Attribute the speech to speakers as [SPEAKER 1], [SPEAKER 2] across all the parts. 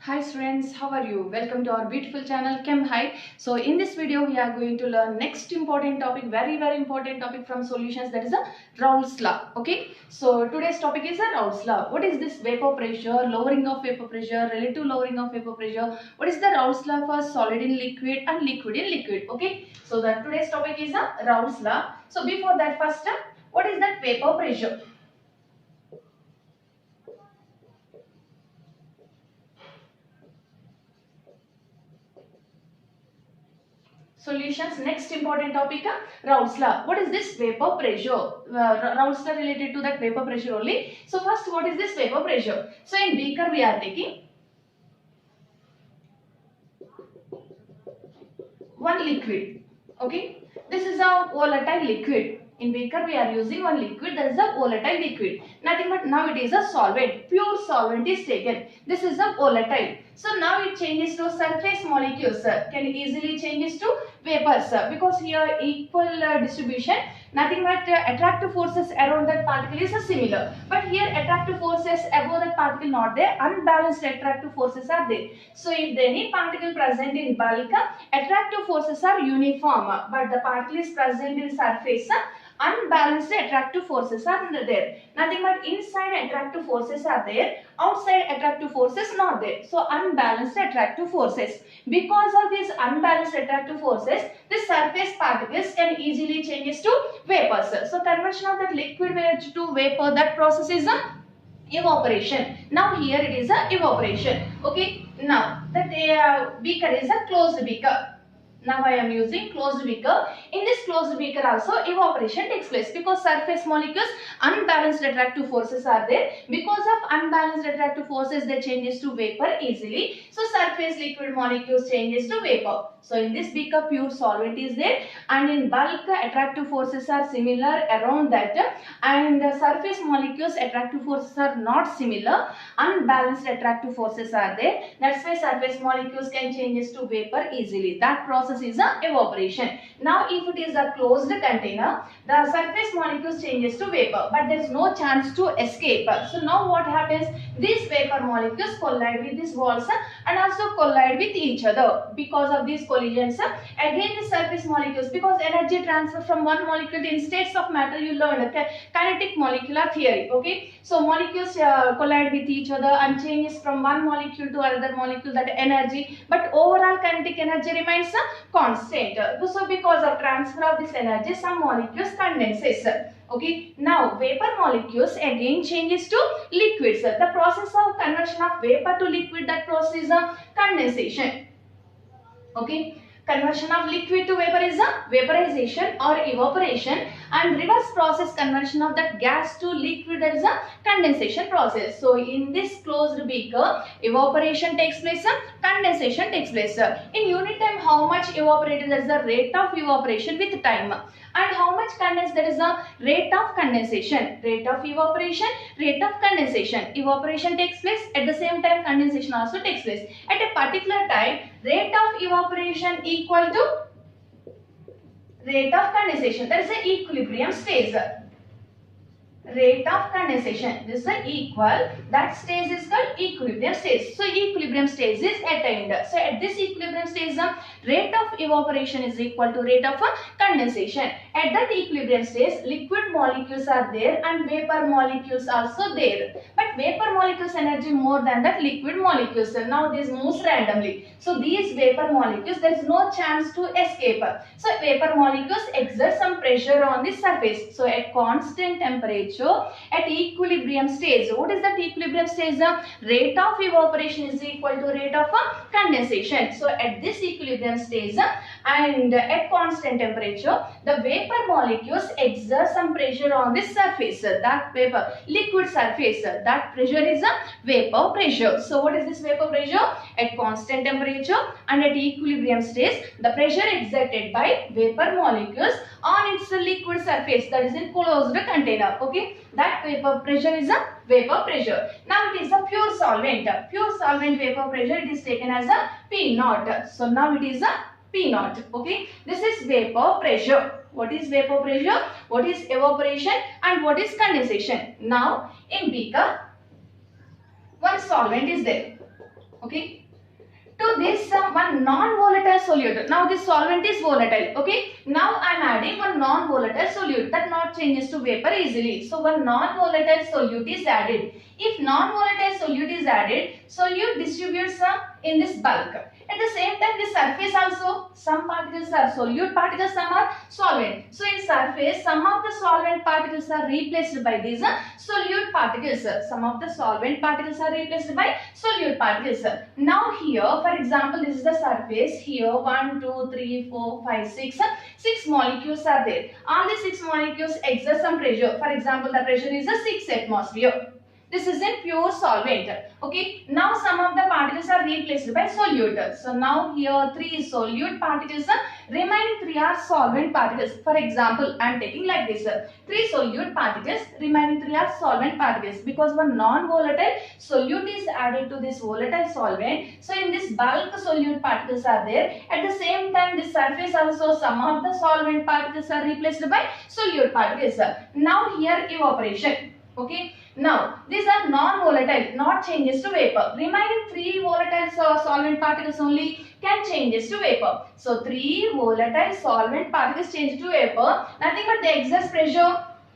[SPEAKER 1] Hi students, how are you? Welcome to our beautiful channel Chem High. So in this video we are going to learn next important topic, very important topic from solutions, that is a Raoult's law. Okay, so today's topic is a Raoult's law. What is this vapor pressure, lowering of vapor pressure, relative lowering of vapor pressure? What is the Raoult's law for solid in liquid and liquid in liquid? Okay, so that today's topic is a Raoult's law. So before that, first what is that vapor pressure? Solutions. Next important topic, Raoult's law. What is this vapor pressure? Raoult's law related to that vapor pressure only. So first, what is this vapor pressure? So in beaker we are taking one liquid. Okay, this is a volatile liquid. In beaker we are using one liquid, that is a volatile liquid. Nothing but now it is a solvent. Pure solvent is taken. This is a volatile. So now it changes to surface molecules. Can easily changes to vapors because here equal distribution. Nothing but attractive forces around that particle is similar. But here attractive forces above that particle not there. Unbalanced attractive forces are there. So if any particle present in bulk, attractive forces are uniform. But the particle is present in surface, unbalanced attractive forces are there. Nothing but inside attractive forces are there, outside attractive forces not there. So unbalanced attractive forces. Because of these unbalanced attractive forces, the surface particles can easily changes to vapors. So conversion of that liquid to vapor, that process is a evaporation. Now here it is a evaporation. Okay. Now that beaker is a closed beaker. Now I am using closed beaker. In this closed beaker also evaporation takes place because surface molecules, unbalanced attractive forces are there. Because of unbalanced attractive forces, they changes to vapor easily. So surface liquid molecules changes to vapor. So in this beaker pure solvent is there, and in bulk attractive forces are similar around that, and surface molecules attractive forces are not similar. Unbalanced attractive forces are there. That's why surface molecules can changes to vapor easily. That process is a evaporation. Now if it is a closed container, the surface molecules changes to vapor, but there is no chance to escape. So now what happens? These vapor molecules collide with these walls and also collide with each other. Because of these collisions, again the surface molecules, because energy transfer from one molecule in states of matter, you learned kinetic molecular theory. Okay, so molecules collide with each other and changes from one molecule to another molecule, that energy, but overall kinetic energy remains constant. So because of transfer of this energy, some molecules condenses. Okay, now vapor molecules again changes to liquids. The process of conversion of vapor to liquid, that process is a condensation. Okay, conversion of liquid to vapor is a vaporization or evaporation, and reverse process conversion of that gas to liquid, that is a condensation process. So in this closed beaker, evaporation takes place, condensation takes place. In unit time, how much evaporated, that is the rate of evaporation with time, and how much condensed, that is the rate of condensation. Rate of evaporation, rate of condensation. Evaporation takes place, at the same time condensation also takes place. At a particular time, rate of evaporation equal to rate of condensation, that is the equilibrium stage. Rate of condensation, this is equal, that stage is called equilibrium stage. So equilibrium stage is attained. So at this equilibrium stage, the rate of evaporation is equal to rate of condensation. At that equilibrium stage, liquid molecules are there and vapor molecules also there, but vapor molecules energy more than that liquid molecules. Now this moves randomly. So these vapor molecules, there is no chance to escape. So vapor molecules exert some pressure on the surface. So at constant temperature, at equilibrium stage, what is that equilibrium stage? Rate of evaporation is equal to rate of condensation. So at this equilibrium stage and at constant temperature, the vapor molecules exert some pressure on this surface, that vapor liquid surface, that pressure is a vapor pressure. So what is this vapor pressure? At constant temperature and at equilibrium stage, the pressure exerted by vapor molecules on its liquid surface, that is in closed container. Okay, that vapor pressure is a vapor pressure. Now it is a pure solvent. Pure solvent vapor pressure, it is taken as a P naught. So now it is a P naught. Okay, this is vapor pressure. What is vapor pressure? What is evaporation? And what is condensation? Now in beaker, one solvent is there. Okay. Okay. To this one non-volatile solute. Now this solvent is volatile. Okay. Now I am adding one non-volatile solute that not changes to vapor easily. So one non-volatile solute is added. If non-volatile solute is added, solute distributes in this bulk. At the same time, the surface also, some particles are solute particles, some are solvent. So in surface, some of the solvent particles are replaced by these solute particles. Some of the solvent particles are replaced by solute particles. Now here, for example, this is the surface. Here 1, 2, 3, 4, 5, 6. 6 molecules are there. All the 6 molecules exert some pressure. For example, the pressure is a 6 atmosphere. This is a pure solvent. Okay. Now some of the particles are replaced by solute. So now here 3 solute particles, remaining 3 are solvent particles. For example, I am taking like this: 3 solute particles, remaining 3 are solvent particles, because one non-volatile solute is added to this volatile solvent. So in this bulk solute particles are there. At the same time, this surface also, some of the solvent particles are replaced by solute particles. Now here evaporation. Okay. Now, these are non-volatile, not changes to vapor. Remaining 3 volatile solvent particles only can changes to vapor. So, 3 volatile solvent particles change to vapor. Nothing but they exert pressure.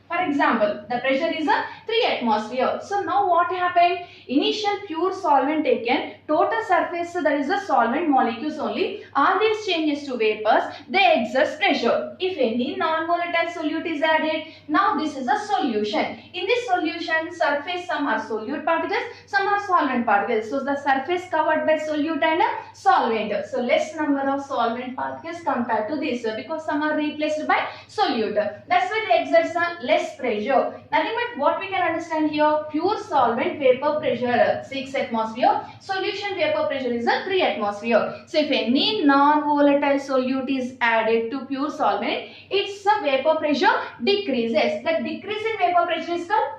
[SPEAKER 1] For example, the pressure is a 3 atmosphere. So, now what happened? Initial pure solvent taken, total surface, that is the solvent molecules only. All these changes to vapors, they exert pressure. If any non-volatile solute is added, now this is a solution. In this solution, surface, some are solute particles, some are solvent particles. So the surface covered by solute and solvent. So less number of solvent particles compared to this, because some are replaced by solute. That's why they exert some less pressure. Nothing but what we can understand here: pure solvent vapor pressure 6 atmosphere, solution vapor pressure is a 3 atmosphere. So if any non-volatile solute is added to pure solvent, its vapor pressure decreases. The decrease in vapor pressure is called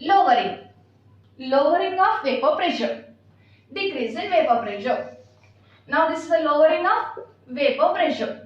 [SPEAKER 1] lowering. Lowering of vapor pressure. Decrease in vapor pressure. Now this is the lowering of vapor pressure.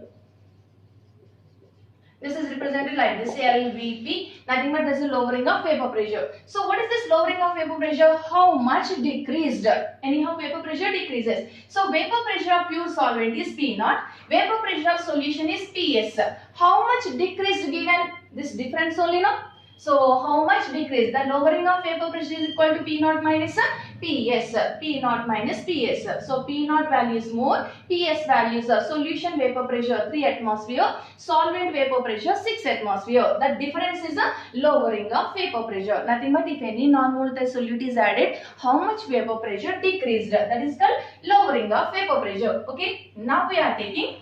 [SPEAKER 1] This is represented like this: LVP. Nothing but this is lowering of vapor pressure. So what is this lowering of vapor pressure? How much decreased? Anyhow, vapor pressure decreases. So vapor pressure of pure solvent is P0. Vapor pressure of solution is PS. How much decreased given this difference only, no? So how much decrease? The lowering of vapor pressure is equal to P0 minus PS. P0 minus PS. So P0 value is more, PS value is solution vapor pressure 3 atmosphere, solvent vapor pressure 6 atmosphere. The difference is a lowering of vapor pressure. Nothing but if any non-volatile solute is added, how much vapor pressure decreased? That is called lowering of vapor pressure. Okay. Now we are taking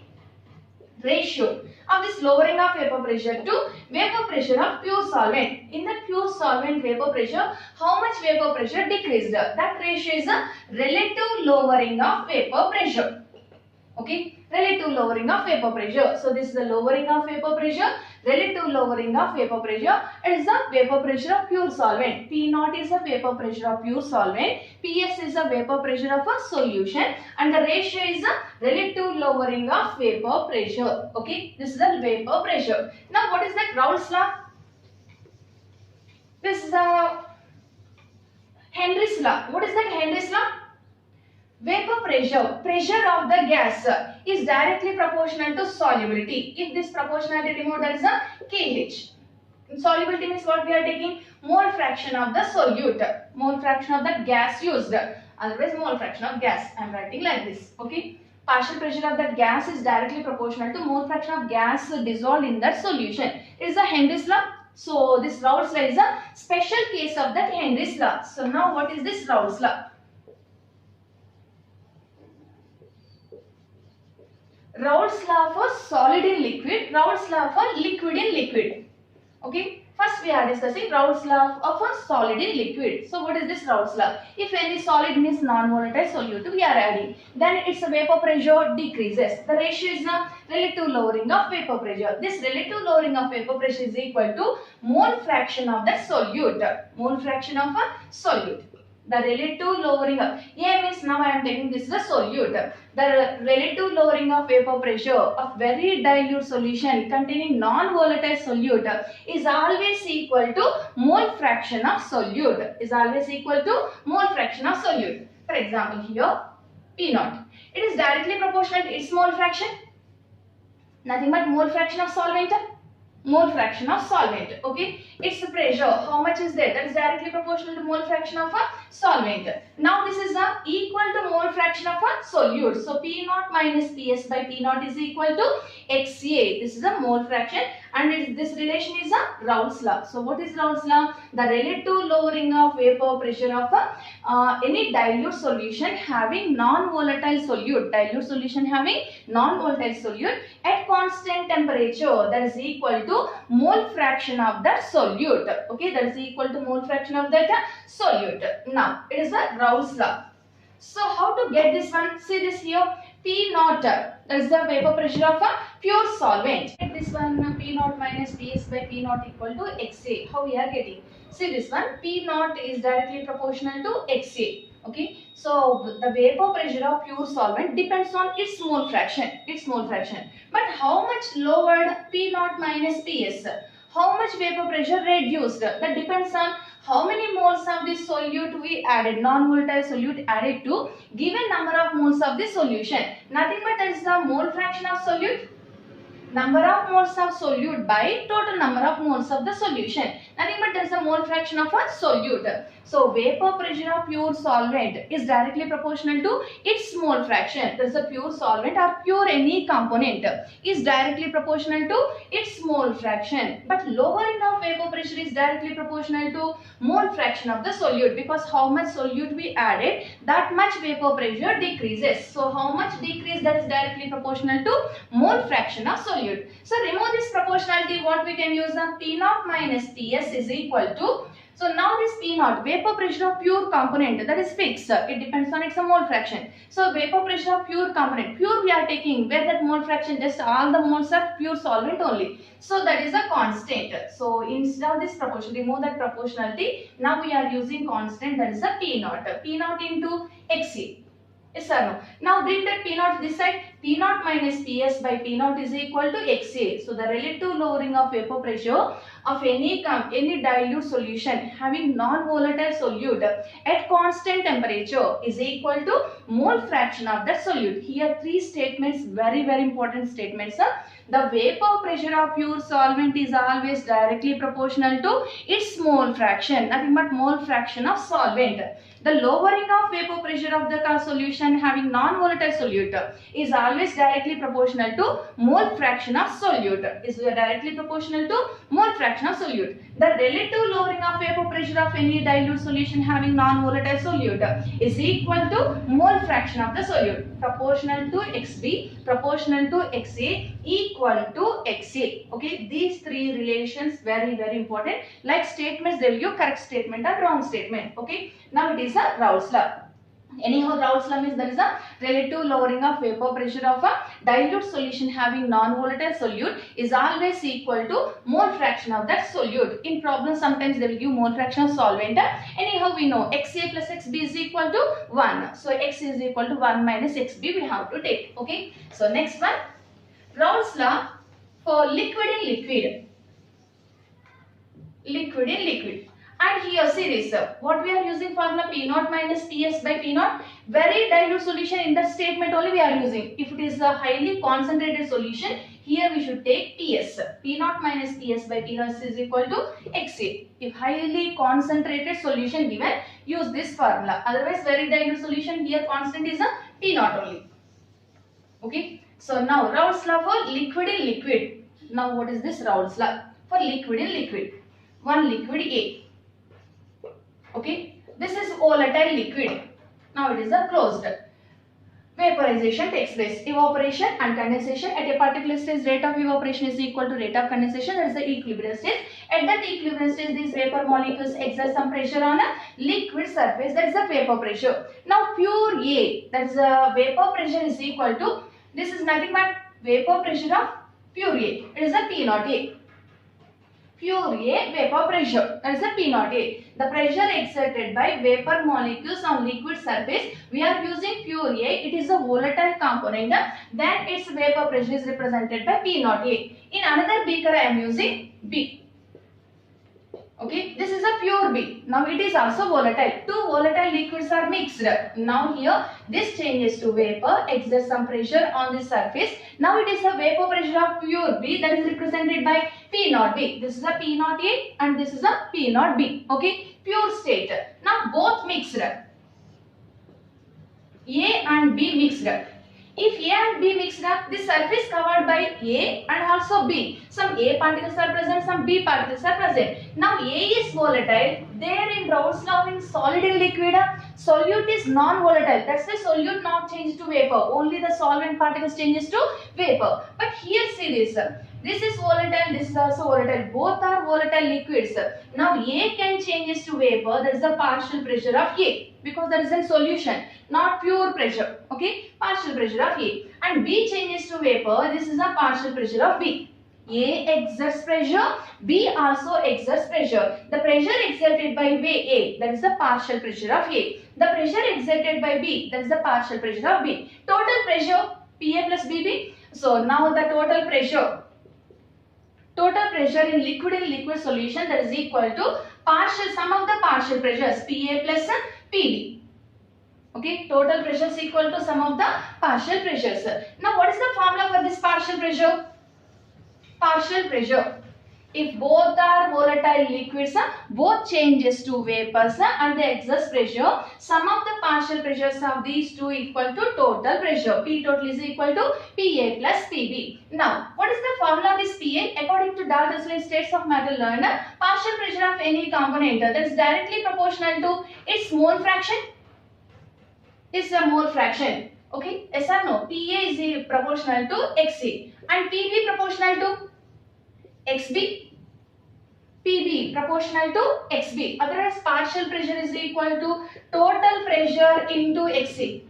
[SPEAKER 1] ratio of this lowering of vapor pressure to vapor pressure of pure solvent. In the pure solvent vapor pressure, how much vapor pressure decreased? That ratio is a relative lowering of vapor pressure. Okay, relative lowering of vapor pressure. So this is the lowering of vapor pressure, relative lowering of vapor pressure. It is the vapor pressure of pure solvent. P0 is the vapor pressure of pure solvent, PS is the vapor pressure of a solution, and the ratio is the relative lowering of vapor pressure. Okay, this is the vapor pressure. Now what is that Raoult's law? This is the Henry's law. What is that Henry's law? Vapor pressure, pressure of the gas is directly proportional to solubility. If this proportionality removed, that is a KH. Solubility means what we are taking? Mole fraction of the solute, mole fraction of the gas used. Otherwise, mole fraction of gas. I am writing like this. Okay. Partial pressure of that gas is directly proportional to mole fraction of gas dissolved in that solution. It is a Henry's law. So this Raoult's law is a special case of that Henry's law. So now what is this Raoult's law? Raoult's law for solid in liquid, Raoult's law for liquid in liquid. Okay. First we are discussing Raoult's law of a solid in liquid. So what is this Raoult's law? If any solid means non-volatile solute we are adding, then its vapor pressure decreases. The ratio is a relative lowering of vapor pressure. This relative lowering of vapor pressure is equal to mole fraction of the solute. Mole fraction of a solute. The relative lowering of, A means now I am taking this is a solute. The relative lowering of vapor pressure of very dilute solution containing non-volatile solute is always equal to mole fraction of solute. Is always equal to mole fraction of solute. For example, here P naught. It is directly proportional to its mole fraction. Nothing but mole fraction of solvent. Mole fraction of solvent. Okay, its pressure, how much is there? That is directly proportional to mole fraction of a solvent. Now this is equal to mole fraction of a solute. So P naught minus Ps by P naught is equal to Xa. This is a mole fraction, and this relation is a Raoult's law. So what is Raoult's law? The relative lowering of vapor pressure of any dilute solution having non-volatile solute. Dilute solution having non-volatile solute at constant temperature, that is equal to mole fraction of that solute. Okay, that is equal to mole fraction of that solute. Now it is a Raoult's law. So how to get this one? See this here, P naught, that is the vapor pressure of a pure solvent. Get this one, P naught minus Ps by P naught equal to Xa. How we are getting? See this one, P naught is directly proportional to Xa. Okay, so the vapor pressure of pure solvent depends on its mole fraction. But how much lowered P naught minus Ps? How much vapor pressure reduced? That depends on how many moles of this solute we added, non-volatile solute added to given number of moles of the solution. Nothing but that is the mole fraction of solute. Number of moles of solute by total number of moles of the solution. Nothing but there is a mole fraction of a solute. So vapor pressure of pure solvent is directly proportional to its mole fraction. There is a pure solvent or pure any component is directly proportional to its mole fraction. But lowering of vapor pressure is directly proportional to mole fraction of the solute, because how much solute we added, that much vapor pressure decreases. So how much decrease, that is directly proportional to mole fraction of solute. So remove this proportionality, what we can use? P naught minus Ps is equal to, so now this P naught, vapor pressure of pure component, that is fixed. It depends on its mole fraction. So vapor pressure of pure component, pure we are taking, where that mole fraction, just all the moles are pure solvent only. So that is a constant. So instead of this proportion, remove that proportionality. Now we are using constant, that is a P naught. P naught into Xa. Yes or no? Now bring that P naught this side. P naught minus Ps by P naught is equal to Xa. So the relative lowering of vapor pressure of any dilute solution having non-volatile solute at constant temperature is equal to mole fraction of that solute. Here three statements, very important statements. The vapor pressure of pure solvent is always directly proportional to its mole fraction, nothing but mole fraction of solvent. The lowering of vapor pressure of the solution having non-volatile solute is always directly proportional to mole fraction of solute. Is directly proportional to mole fraction of solute. The relative lowering of vapor pressure of any dilute solution having non-volatile solute is equal to mole fraction of the solute. Proportional to Xb, proportional to Xa, equal to Xa. Okay, these three relations very important. Like statements, they will give correct statement or wrong statement. Okay, now it is a Raoult's law. Anyhow, Raoult's law means there is a relative lowering of vapor pressure of a dilute solution having non-volatile solute is always equal to mole fraction of that solute. In problems, sometimes they will give mole fraction of solvent. Anyhow, we know Xa plus Xb is equal to 1. So X is equal to 1 minus Xb we have to take. Okay. So next one, Raoult's law for liquid in liquid. Liquid in liquid. And here see this, what we are using formula P naught minus Ps by P naught, very dilute solution in that statement only we are using. If it is a highly concentrated solution, here we should take Ps. P naught minus Ps by P naught is equal to Xa. If highly concentrated solution given, use this formula. Otherwise very dilute solution, here constant is a T naught only. Okay. So now Raoult's law for liquid in liquid. Now what is this Raoult's law for liquid in liquid? One liquid A. Okay, this is volatile liquid. Now it is a closed. Vaporization takes place. Evaporation and condensation at a particular stage, rate of evaporation is equal to rate of condensation. That is the equilibrium stage. At that equilibrium stage, these vapor molecules exert some pressure on a liquid surface. That is the vapor pressure. Now pure A, that is the vapor pressure is equal to, this is nothing but vapor pressure of pure A. It is a P naught A. Pure A vapor pressure, that is the P naught A. The pressure exerted by vapor molecules on liquid surface, we are using pure A. It is a volatile component. Then its vapor pressure is represented by P naught A. In another beaker I am using B. Okay, this is a pure B. Now it is also volatile. Two volatile liquids are mixed. Now here this changes to vapor, exerts some pressure on the surface. Now it is a vapor pressure of pure B that is represented by P naught B. This is a P naught A and this is a P naught B. Okay, pure state. Now both mixed. A and B mixed. If A and B mixed up, the surface covered by A and also B. Some A particles are present, some B particles are present. Now A is volatile. There in Raoult's law in solid and liquid, solute is non-volatile. That's why solute not changes to vapor. Only the solvent particles changes to vapor. But here see this. This is volatile, this is also volatile. Both are volatile liquids. Now A can changes to vapor. That is the partial pressure of A. Because that is in solution, not pure pressure. Okay, partial pressure of A. And B changes to vapor. This is a partial pressure of B. A exerts pressure, B also exerts pressure. The pressure exerted by A, that is the partial pressure of A. The pressure exerted by B, that is the partial pressure of B. Total pressure PA plus BB. So now the total pressure in liquid solution, that is equal to partial sum of the partial pressures PA plus PB. Okay, total pressure is equal to sum of the partial pressures. Now what is the formula for this partial pressure? Partial pressure. If both are volatile liquids, both changes to vapors and they exert pressure. Sum of the partial pressures of these two equal to total pressure. P total is equal to PA plus PB. Now, what is the formula of this PA? According to Dalton's law in states of matter learned, partial pressure of any component that is directly proportional to its mole fraction. This is a mole fraction. Okay, yes or no? PA is proportional to XC and PB proportional to XB, PB proportional to XB. Otherwise, partial pressure is equal to total pressure into XC.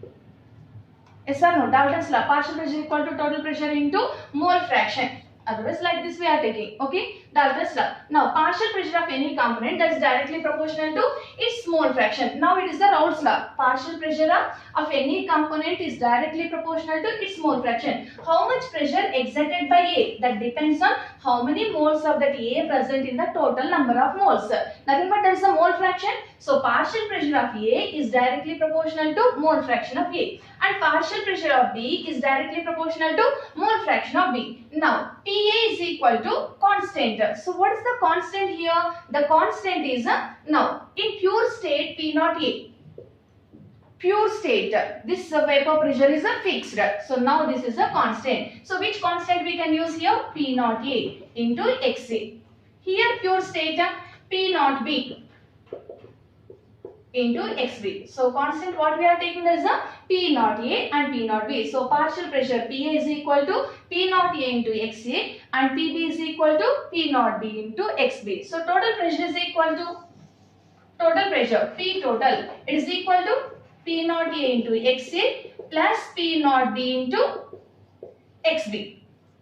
[SPEAKER 1] Yes or no? Dalton's law. Partial pressure equal to total pressure into mole fraction. Otherwise, like this we are taking. Okay, Dalton's law. Now, partial pressure of any component that is directly proportional to its mole fraction. Now, it is the Raoult's law. Partial pressure of any component is directly proportional to its mole fraction. How much pressure exerted by A? That depends on how many moles of that A present in the total number of moles. Nothing but there is a mole fraction. So, partial pressure of A is directly proportional to mole fraction of A. And partial pressure of B is directly proportional to mole fraction of B. Now, PA is equal to constant. So, what is the constant here? The constant is, now, in pure state P naught A. Pure state, this vapor pressure is fixed. So, now this is a constant. So, which constant we can use here? P naught A into XA. Here, pure state P naught B into XB. So, constant what we are taking is a P naught A and P naught B. So, partial pressure PA is equal to P naught A into XA and PB is equal to P naught B into XB. So, total pressure is equal to total pressure P total. It is equal to P naught A into XA plus P naught B into XB.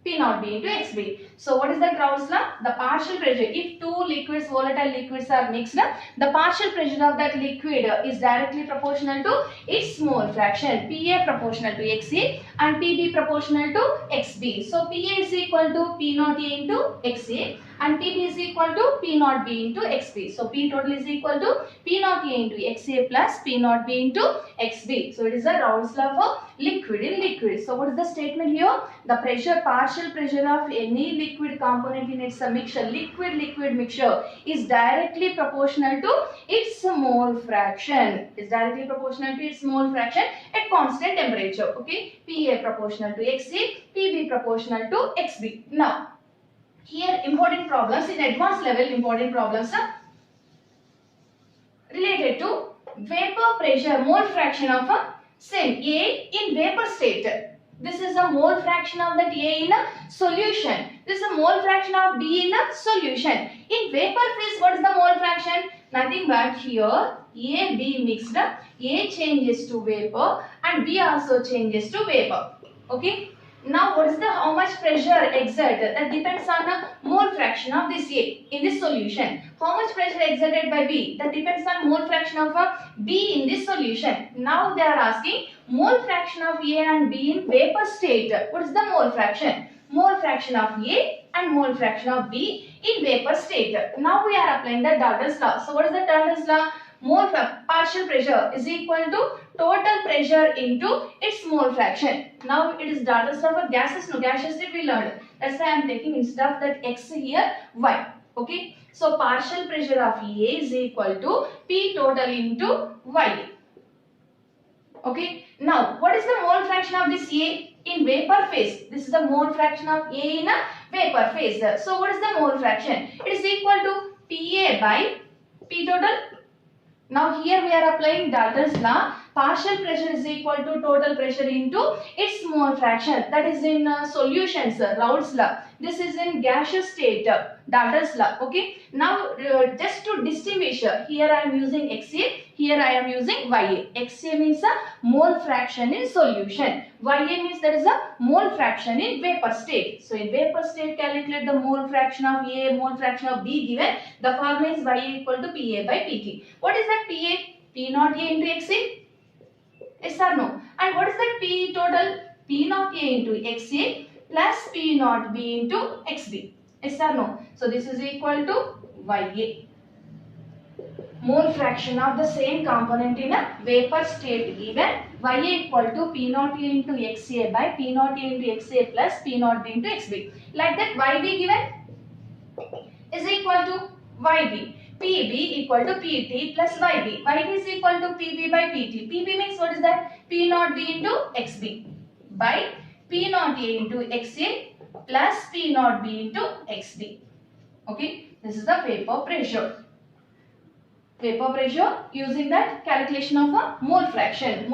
[SPEAKER 1] P naught B into XB. So, what is the Raoult's law? The partial pressure, if two liquids, volatile liquids are mixed, the partial pressure of that liquid is directly proportional to its mole fraction. PA proportional to XA and PB proportional to XB. So, PA is equal to P naught A into XA and PB is equal to P naught B into XB. So, P total is equal to P naught A into XA plus P naught B into XB. So, it is a Raoult's law for liquid in liquid. So, what is the statement here? The pressure, partial pressure of any liquid component in its mixture, liquid mixture is directly proportional to its mole fraction. Is directly proportional to its mole fraction at constant temperature. Okay, PA proportional to XA, PB proportional to XB. Now, here important problems in advanced level, important problems are related to vapor pressure, mole fraction of a same A in vapor state. This is a mole fraction of that A in a solution. This is a mole fraction of B in a solution. In vapor phase, what is the mole fraction? Nothing but here A, B mixed up, A changes to vapor and B also changes to vapor. Okay. Now, what is the how much pressure exerted? That depends on the mole fraction of this A in this solution. How much pressure exerted by B? That depends on mole fraction of B in this solution. Now, they are asking mole fraction of A and B in vapor state. What is the mole fraction? mole fraction of A and mole fraction of B in vapor state. Now we are applying the Dalton's law. So what is the Dalton's law? Partial pressure is equal to total pressure into its mole fraction. Now it is Dalton's law for gases. No, gases we learned. That's why I am taking instead of that X here Y. Okay. So partial pressure of A is equal to P total into Y. Okay. Now what is the mole fraction of this A in vapor phase? This is the mole fraction of A in a vapor phase. So what is the mole fraction? It is equal to PA by P total. Now here we are applying Dalton's law. Partial pressure is equal to total pressure into its mole fraction. That is in solutions, Raoult's law. This is in gaseous state, Dalton's law. Okay. Now just to distinguish, here I am using XA, here I am using YA. XA means a mole fraction in solution. YA means that is a mole fraction in vapor state. So in vapor state, calculate the mole fraction of A, mole fraction of B given. The formula is YA equal to PA by PT. What is that PA? P naught A into XA? Yes or no? And what is that P total? P naught A into XA plus P naught B into XB. Yes or no? So this is equal to YA. Mole fraction of the same component in a vapor state given. YA equal to P naught A into XA by P naught A into XA plus P naught B into XB. Like that YB given is equal to YB. PB equal to PT plus YB. YB is equal to PB by PT. PB means what is that? P naught B into XB by P naught A into XA plus P naught B into XB. Okay, this is the vapor pressure. Vapor pressure using that calculation of a mole fraction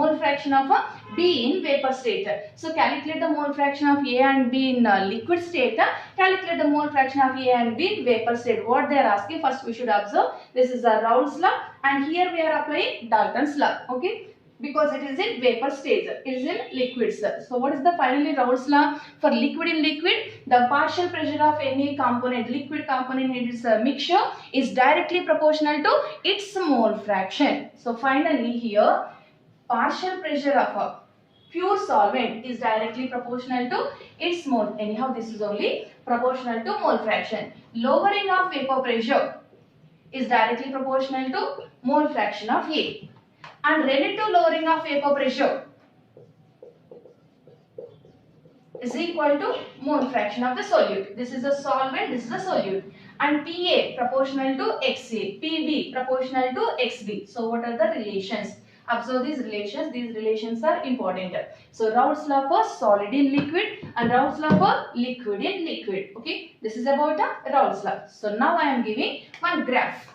[SPEAKER 1] of a B in vapor state. So calculate the mole fraction of A and B in liquid state. Calculate the mole fraction of A and B in vapor state. What they are asking, first we should observe this is a Raoult's law and here we are applying Dalton's law. Okay, because it is in vapor stage, it is in liquids. So what is the finally Raoult's law? For liquid in liquid, the partial pressure of any component, liquid component in its mixture is directly proportional to its mole fraction. So finally here, partial pressure of a pure solvent is directly proportional to its mole. Anyhow, this is only proportional to mole fraction. Lowering of vapor pressure is directly proportional to mole fraction of A. And relative lowering of vapor pressure is equal to mole fraction of the solute. This is a solvent, this is a solute. And PA proportional to XA, PB proportional to XB. So what are the relations? Observe these relations are important. So Raoult's law for solid in liquid and Raoult's law for liquid in liquid. Okay, this is about Raoult's law. So now I am giving one graph.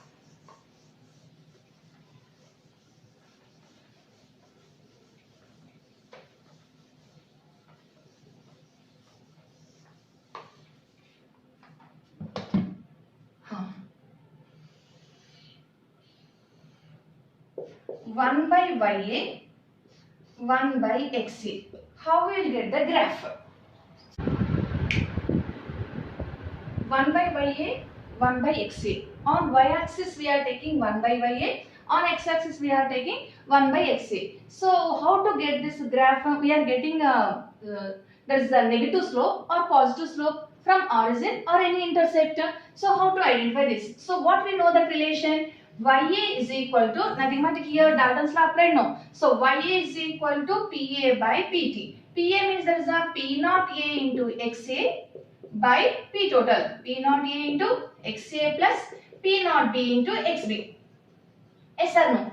[SPEAKER 1] One by YA, 1 by XA. How we will get the graph? 1 by YA, 1 by XA. On y-axis we are taking 1 by YA. On x-axis we are taking 1 by XA. So how to get this graph? We are getting there is a negative slope or positive slope from origin or any intercept. So how to identify this? So what we know that relation? YA is equal to, nothing but here Dalton's law applied, no. So YA is equal to PA by PT. PA means there is a P naught A into XA by P total. P naught A into XA plus P naught B into XB. Yes or no?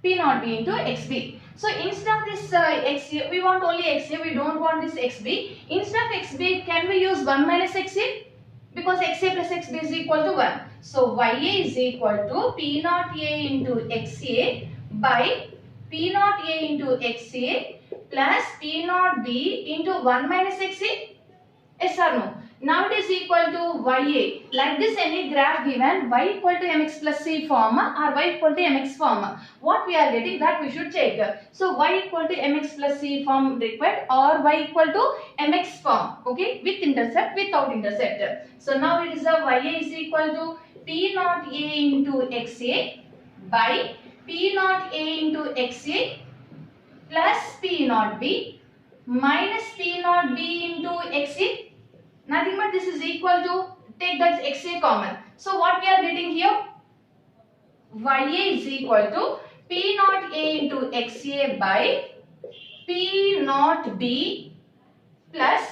[SPEAKER 1] P naught B into XB. So instead of this XA, we want only XA, we don't want this XB. Instead of XB, can we use 1 minus XA? Because XA plus XB is equal to 1. So YA is equal to P naught A into XA by P naught A into XA plus P naught B into 1 minus XA. Yes or no? Now it is equal to YA. Like this, any graph given y equal to mx plus c form or y equal to mx form. What we are getting, that we should check. So y equal to mx plus c form required or y equal to mx form. Okay, with intercept, without intercept. So now it is a YA is equal to P naught A into XA by P naught A into XA plus P naught B minus P naught B into XA. Nothing but this is equal to, take that XA common. So what we are getting here? YA is equal to P naught A into XA by P naught B plus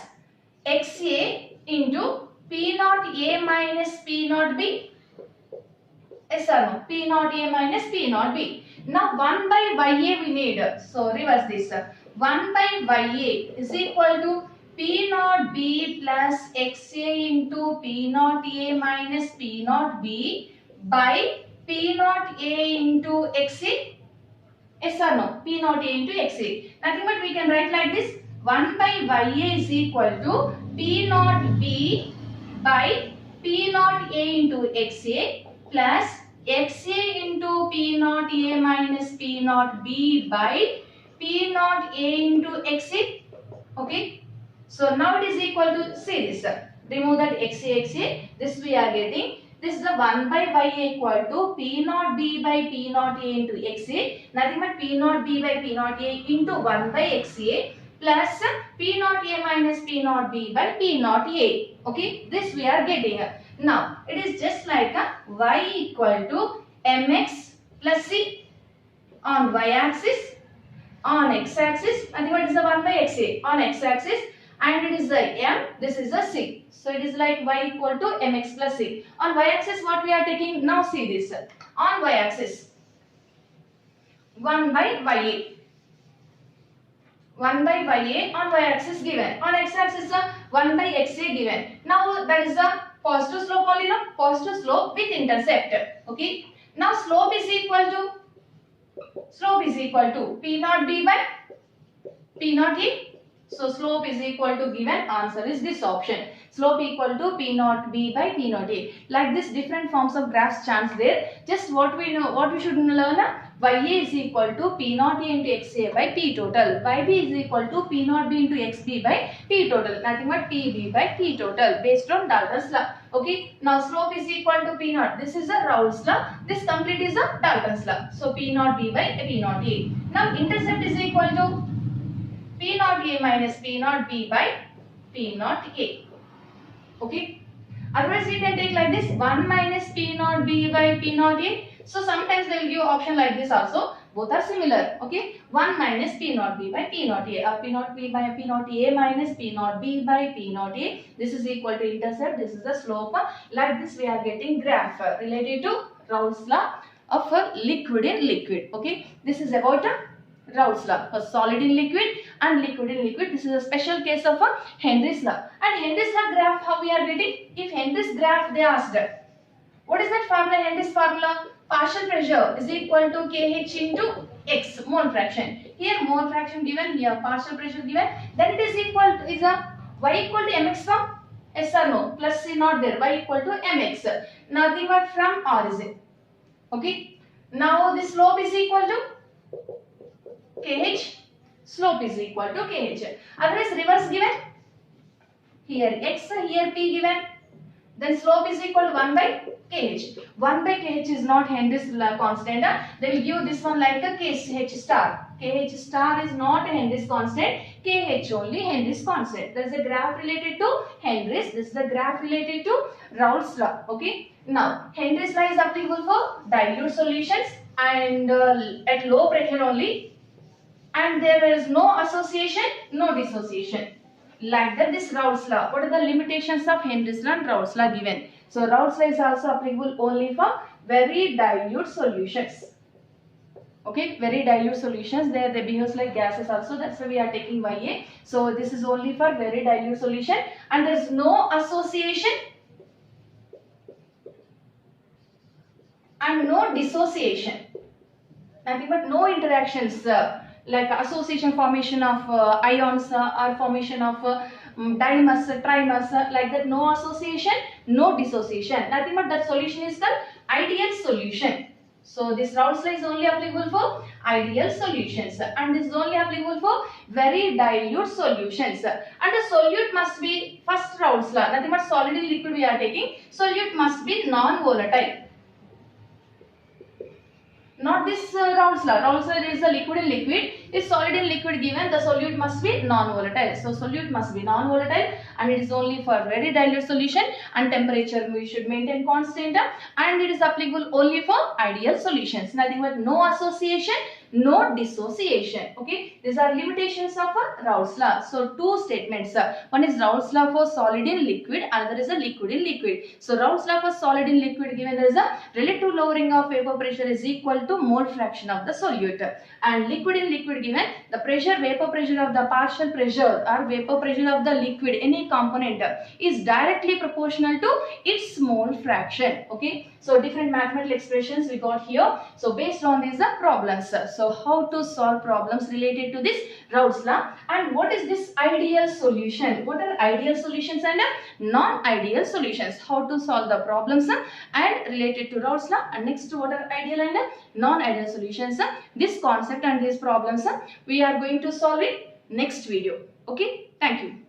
[SPEAKER 1] XA into P naught A minus P naught B. Yes or no? P naught A minus P naught B. Now 1 by YA we need. So reverse this. 1 by YA is equal to P naught B plus XA into P naught A minus P naught B by P naught A into XA. Yes or no? P naught A into XA. Nothing but we can write like this. 1 by YA is equal to P naught B by P naught A into XA plus XA into P naught A minus P naught B by P naught A into XA. Okay. So now it is equal to, see this. Remove that XA. This we are getting. This is the 1 by YA equal to P naught B by P naught A into XA. Nothing but P naught B by P naught A into 1 by XA plus P naught A minus P naught B by P naught A. Okay, this we are getting. Now, it is just like Y equal to mx plus c on y-axis, on x-axis, nothing but is the 1 by xa on x-axis, and it is the m, this is the c. So, it is like y equal to mx plus c. On y-axis, what we are taking? Now, see this. On y-axis, 1 by ya. 1 by ya on y-axis given. On x-axis, 1 by xa given. Now, that is the positive slope only, no? Positive slope with intercept. Okay. Now, slope is equal to P naught B by P naught A. So, slope is equal to, given answer is this option. Slope equal to P naught B by P naught A. Like this, different forms of graphs chance there. Just what we know, what we should learn, YA is equal to P naught A into XA by P total. YB is equal to P naught B into XB by P total. Nothing but PB by P total based on Dalton's law. Okay. Now, slope is equal to P naught. This is a Raoult's law. This complete is a Dalton's law. So, P naught B by P naught A. Now, intercept is equal to P naught A minus P naught B by P naught A. Okay. Otherwise, you can take like this, 1 minus P naught B by P naught A. So, sometimes they will give option like this also. Both are similar. Okay. 1 minus P naught B by P naught A. P naught B by P naught A minus P naught B by P naught A. This is equal to intercept. This is the slope. Like this, we are getting graph related to Raoult's law of liquid in liquid. Okay. This is about Raoult's law for solid in liquid and liquid in liquid. This is a special case of Henry's law. And Henry's law graph, how we are getting? If Henry's graph they asked, what is that formula? Henry's formula? Partial pressure is equal to Kh into X, mole fraction. Here mole fraction given, here partial pressure given. Then it is equal to, is a y equal to mx from S or no? Plus C not there. Y equal to mx. Nothing but from origin. Okay. Now this slope is equal to Kh, slope is equal to Kh. Otherwise, reverse given. Here x, here p given. Then slope is equal to 1 by Kh. 1 by Kh is not Henry's constant. They will give this one like a Kh star. Kh star is not Henry's constant. Kh only Henry's constant. There is a graph related to Henry's. This is the graph related to Raoult's law. Okay. Now, Henry's law is applicable for dilute solutions and at low pressure only. And there is no association, no dissociation. Like that, this Raoult's law. What are the limitations of Henry's law and Raoult's law given? So, Raoult's law is also applicable only for very dilute solutions. Okay, very dilute solutions. There they behave like gases also. That's why we are taking YA. So, this is only for very dilute solution. And there is no association and no dissociation. Nothing but no interactions. Like association formation of ions or formation of dimers, trimers, like that, no association, no dissociation. Nothing but that solution is called ideal solution. So this Raoult's law is only applicable for ideal solutions and this is only applicable for very dilute solutions. And the solute must be, first Raoult's law, nothing but solid in liquid we are taking, solute must be non-volatile. Not this Raoult's law. Raoult's law is a liquid in liquid. If solid and liquid given, the solute must be non-volatile. So solute must be non-volatile and it is only for very dilute solution, and temperature we should maintain constant, and it is applicable only for ideal solutions. Nothing but no association, no dissociation. Okay, these are limitations of Raoult's law. So two statements. One is Raoult's law for solid in liquid, another is a liquid in liquid. So Raoult's law for solid in liquid given there is a relative lowering of vapor pressure is equal to mole fraction of the solute, and liquid in liquid given the pressure, vapor pressure of the partial pressure or vapor pressure of the liquid, any component, is directly proportional to its mole fraction. Okay, so different mathematical expressions we got here. So based on these problems, so how to solve problems related to this Raoult's law, and what is this ideal solution, what are ideal solutions and non-ideal solutions, how to solve the problems and related to Raoult's law, and next what are ideal and non-ideal solutions. This concept and these problems we are going to solve in next video. Okay, thank you.